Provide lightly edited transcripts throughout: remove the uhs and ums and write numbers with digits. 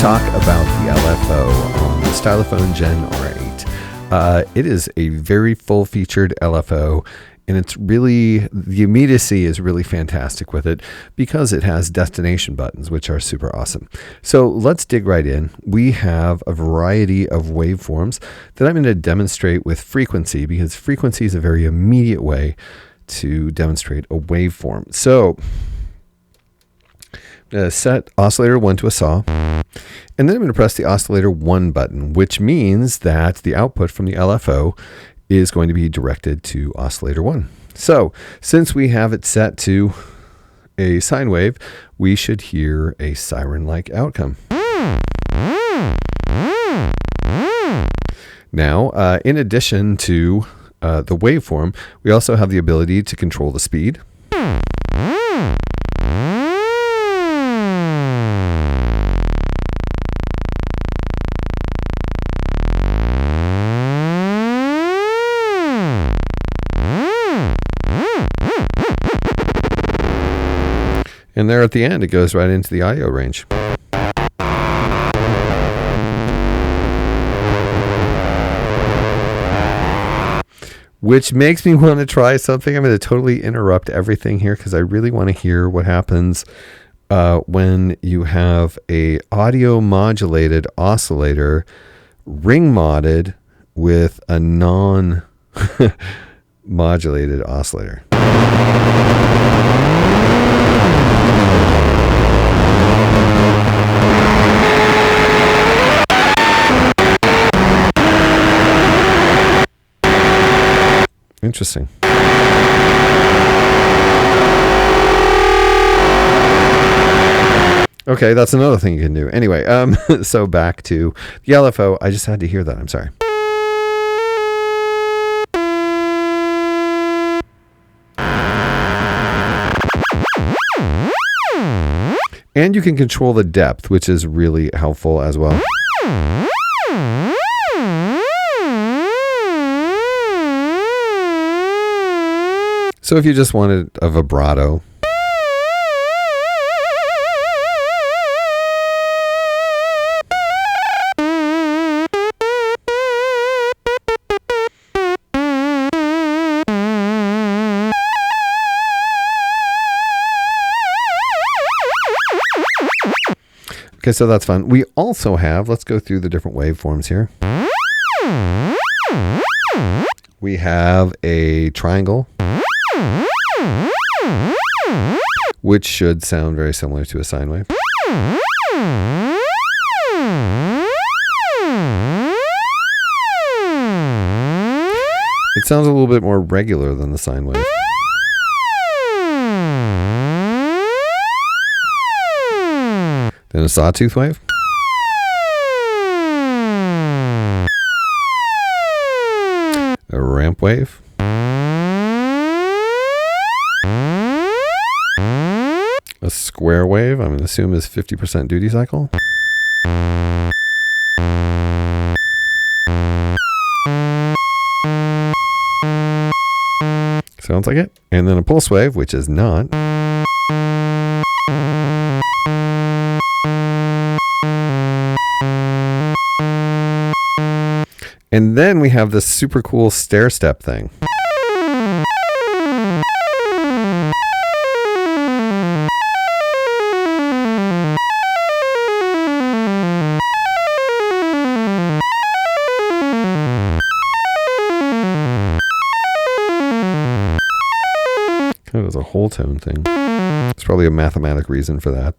talk about the LFO on the Stylophone Gen R-8. It is a very full-featured LFO, and it's really, the immediacy is really fantastic with it because it has destination buttons, which are super awesome. So let's dig right in. We have a variety of waveforms that I'm going to demonstrate with frequency, because frequency is a very immediate way to demonstrate a waveform. So I'm going to set oscillator 1 to a saw, and then I'm going to press the oscillator 1 button, which means that the output from the LFO is going to be directed to oscillator 1. So since we have it set to a sine wave, we should hear a siren-like outcome. Now, in addition to the waveform, we also have the ability to control the speed. And there at the end, it goes right into the IO range. Which makes me want to try something. I'm going to totally interrupt everything here because I really want to hear what happens when you have a audio modulated oscillator ring modded with a non modulated oscillator. Interesting. Okay, that's another thing you can do. Anyway, so back to the LFO. I just had to hear that. I'm sorry. And you can control the depth, which is really helpful as well. So if you just wanted a vibrato, okay, so that's fun. We also have, let's go through the different waveforms here. We have a triangle, which should sound very similar to a sine wave. It sounds a little bit more regular than the sine wave. Then a sawtooth wave. A ramp wave. A square wave, I'm going to assume is 50% duty cycle. Sounds like it. And then a pulse wave, which is not. And then we have this super cool stair step thing. Kind of as a whole tone thing. There's probably a mathematic reason for that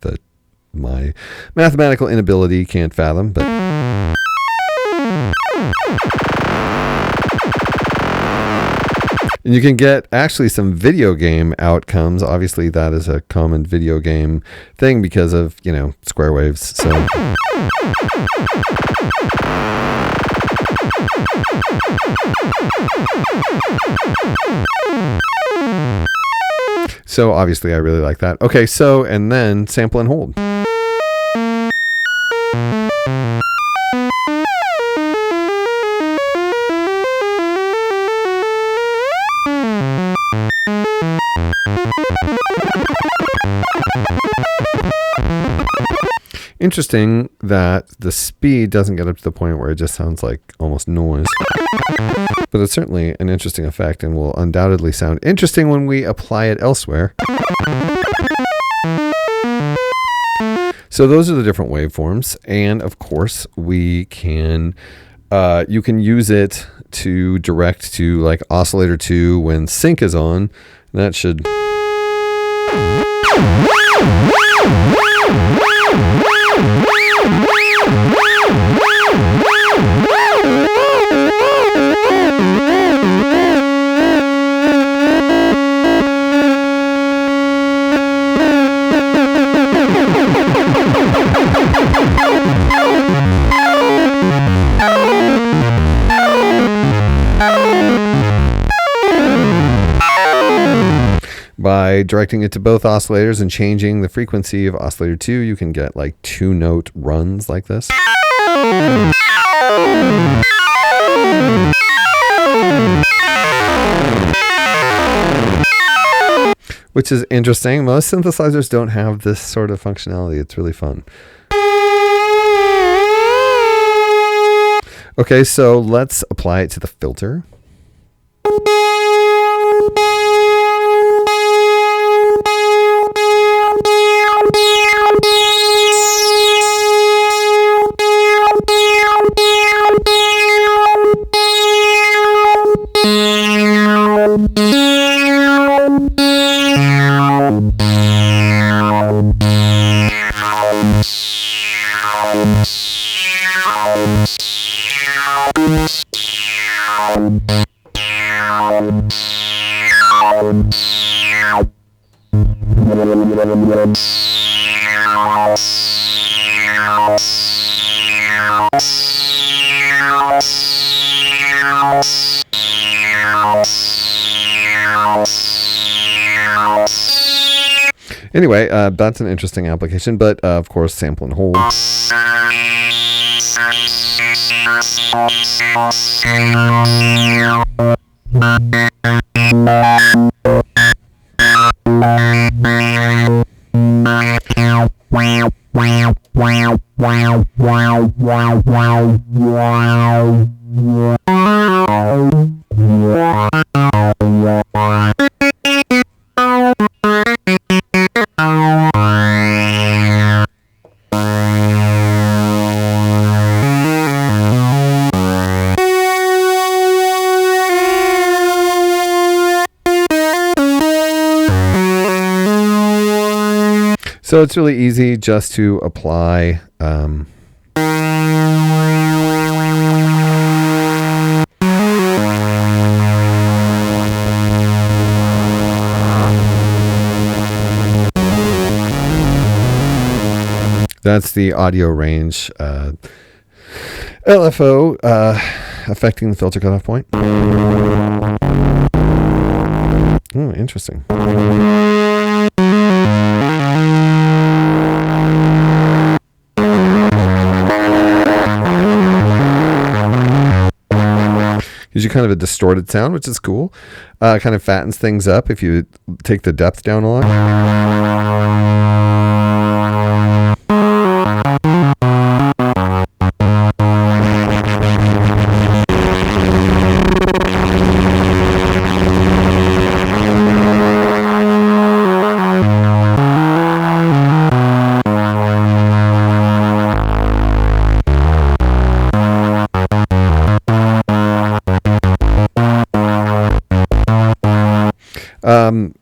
my mathematical inability can't fathom, but and you can get actually some video game outcomes. Obviously, that is a common video game thing because of, square waves. So obviously, I really like that. Okay, so, and then sample and hold. Interesting that the speed doesn't get up to the point where it just sounds like almost noise. But it's certainly an interesting effect and will undoubtedly sound interesting when we apply it elsewhere. So those are the different waveforms. And of course, we can, you can use it to direct to like oscillator 2 when sync is on. That should... By directing it to both oscillators and changing the frequency of oscillator 2, you can get like 2-note runs like this. Which is interesting. Most synthesizers don't have this sort of functionality. It's really fun. Okay, so let's apply it to the filter. Anyway, that's an interesting application, but of course, sample and hold. So it's really easy just to apply that's the audio range LFO affecting the filter cutoff point. Oh, interesting. Gives you kind of a distorted sound, which is cool. Kind of fattens things up if you take the depth down a lot.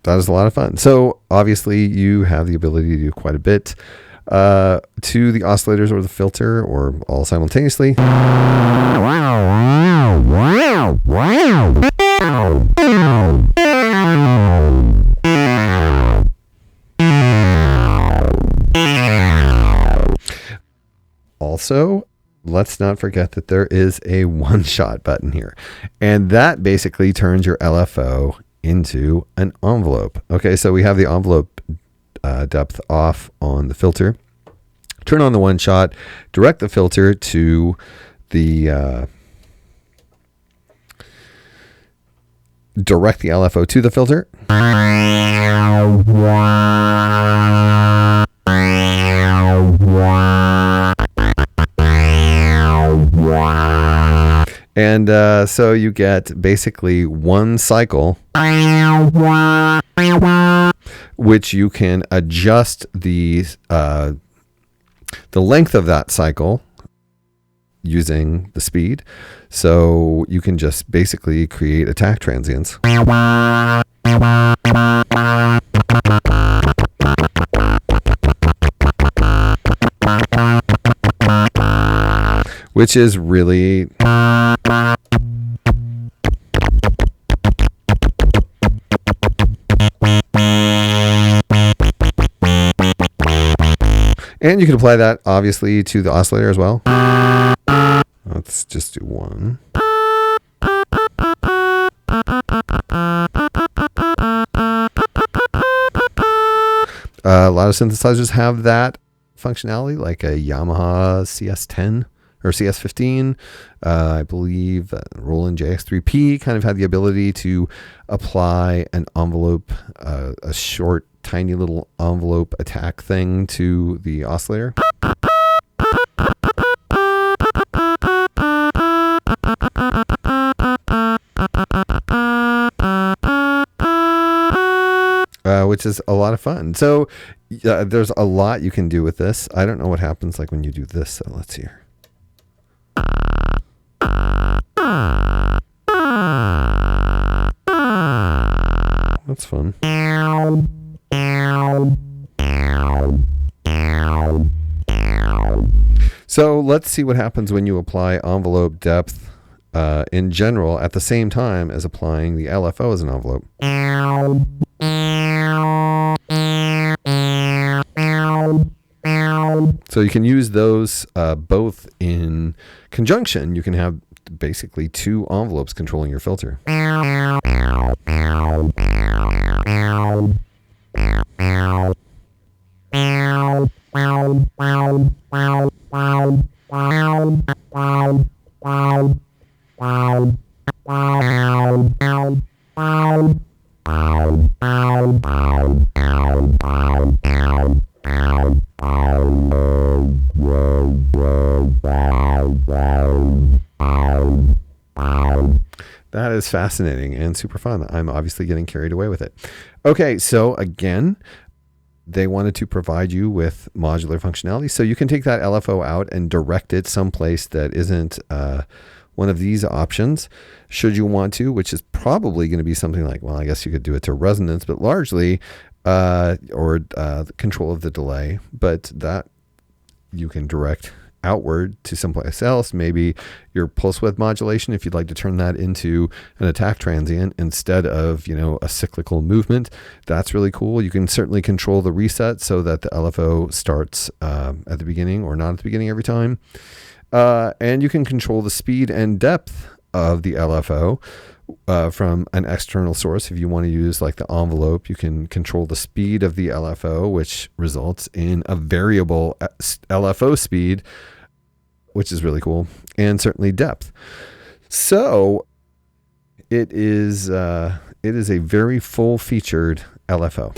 That is a lot of fun. So obviously you have the ability to do quite a bit to the oscillators or the filter or all simultaneously. Also, let's not forget that there is a one-shot button here, and that basically turns your LFO into an envelope. Okay, so we have the envelope depth off on the filter. Turn on the one shot, direct the filter to the direct the LFO to the filter. And so you get basically one cycle, which you can adjust the length of that cycle using the speed. So you can just basically create attack transients. Which is really and you can apply that obviously to the oscillator as well. Let's just do one. A lot of synthesizers have that functionality, like a Yamaha CS10 or CS15. I believe Roland JX3P kind of had the ability to apply an envelope, a short, tiny little envelope attack thing to the oscillator. Which is a lot of fun. So there's a lot you can do with this. I don't know what happens like when you do this. So let's hear. That's fun. So let's see what happens when you apply envelope depth in general at the same time as applying the LFO as an envelope. So you can use those both in conjunction. You can have basically two envelopes controlling your filter. That is fascinating and super fun. I'm obviously getting carried away with it. Okay, so again, they wanted to provide you with modular functionality. So you can take that LFO out and direct it someplace that isn't one of these options, should you want to, which is probably going to be something like, well, I guess you could do it to resonance, but largely, or the control of the delay, but that you can direct outward to someplace else. Maybe your pulse width modulation, if you'd like to turn that into an attack transient instead of, a cyclical movement, that's really cool. You can certainly control the reset so that the LFO starts at the beginning or not at the beginning every time. And you can control the speed and depth of the LFO from an external source. If you want to use like the envelope, you can control the speed of the LFO, which results in a variable LFO speed, which is really cool, and certainly depth. So it is a very full-featured LFO.